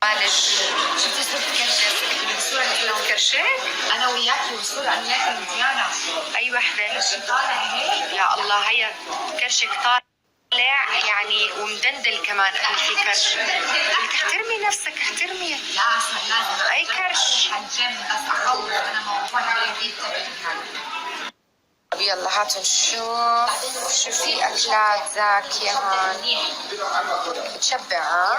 معلش. شفتي صورة الكرشة؟ الصورة اللي كلهم كرشة؟ أنا وياكي والصورة أنا وياكي وزيانة. أي وحدة؟ كرشة طالع هيك؟ يا الله هيا كرشك طالع يعني ومدندل كمان في كرش. بدك احترمي نفسك احترمي. لا لازم أي كرش. هالجيم بس أخلص أنا موضوع جديد يلا هاتوا نشوف شو في أكلات زاكية هون بتشبع.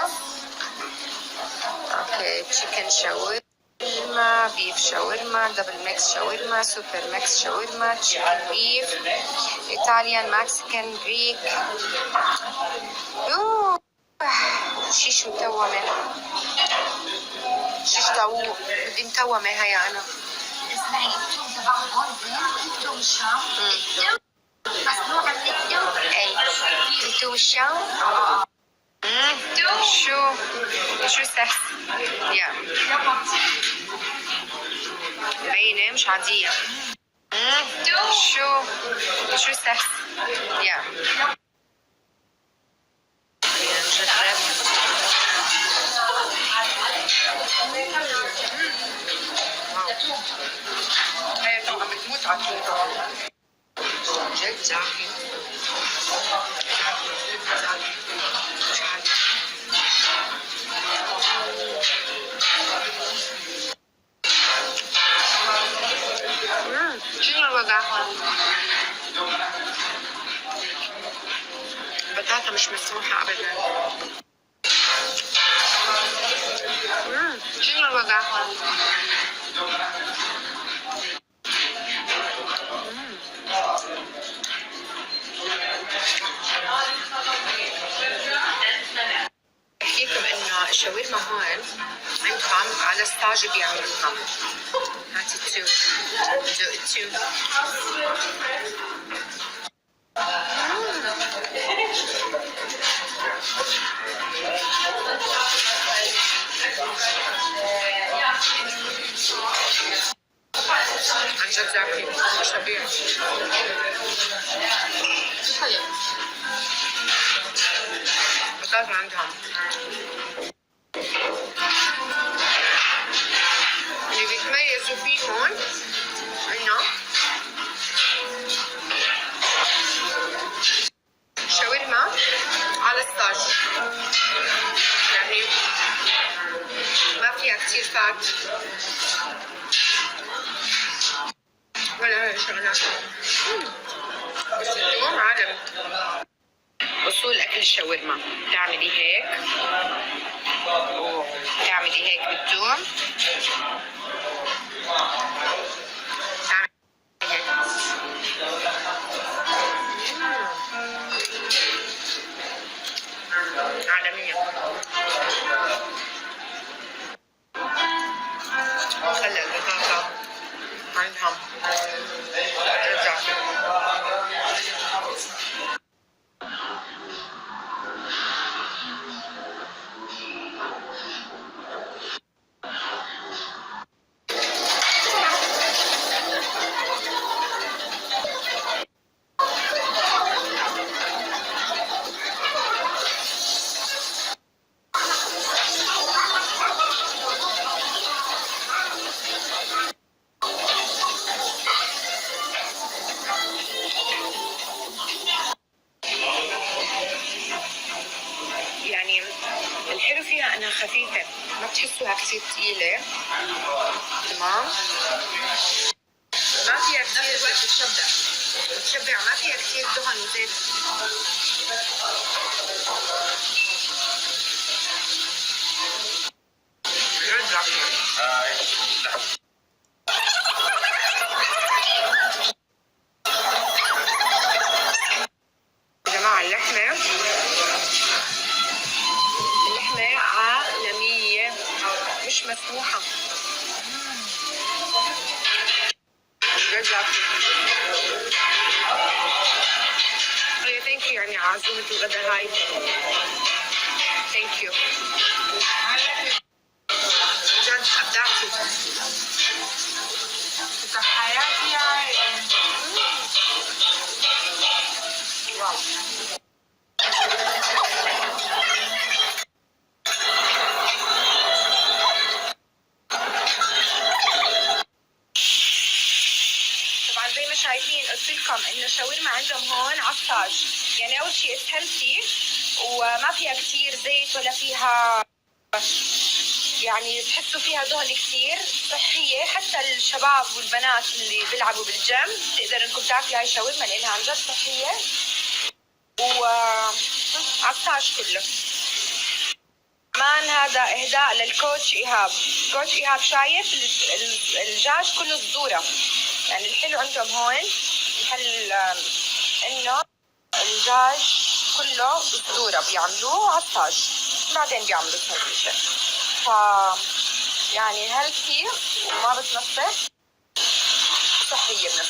اوكي تشيكن شاورما، بيف شاورما، دبل ميكس شاورما، سوبر ميكس شاورما، تشيكن بيف، ايطاليان، مكسيكان، جريك. اوه شيش متومة، شيش طاووق بدي متومة هيا انا. اسمعي التوم تبعهم هون زين، التوم الشام مصنوع من التوم. اي التوم الشام. شو سهل يا باينة مش عادية. شو سهل يا نجرب. هي طبعا بتموت على التوم جد زاكي مش عادي. شنو الوجع؟ البطاطا مش مسموحة أبدا. شنو الوجع؟ أحكيكم إنه الشاورما هون عندهم على الصاج بيعملوها. هاتي التوم التوم. عن جد زاكي مش طبيعي. طيب بطاطا عندهم اللي بيتميزوا فيه هون انه شاورما على الصاج، يعني ما فيها كتير فات ولا شغلات. بس اليوم عالم. أصول أكل الشاورما تعملي هيك وتعملي هيك بالثوم، تعملي هيك عالمية. خلي البطاطا عندهم رجع. يعني الحلو فيها انها خفيفة ما بتحسوها كثير ثقيلة. تمام ما فيها كثير بتشبع ما فيها كثير دهن وزيت. يا جماعة اللحمة عالمية مش مسموحة. ثانك يو يعني عزومة الغداء هاي. ثانك يو جد أبدعتي في حياتي يعني. واو شايفين قلت لكم انه شاورما عندهم هون على الطاج. يعني اول شيء هيلثي وما فيها كثير زيت ولا فيها يعني بتحسوا فيها دهن كثير، صحيه حتى الشباب والبنات اللي بيلعبوا بالجيم تقدر انكم تاكلوا هاي الشاورما لانها عن جد صحيه على الطاج كله. كمان هذا اهداء للكوتش ايهاب. كوتش ايهاب شايف الدجاج كله صدوره، يعني الحلو عندهم هون محل انه الدجاج كله صدوره بيعملوه على الطاج بعدين بيعملوا سندويشه. ف يعني هيلثي وما بتنفس، صحيه بنفس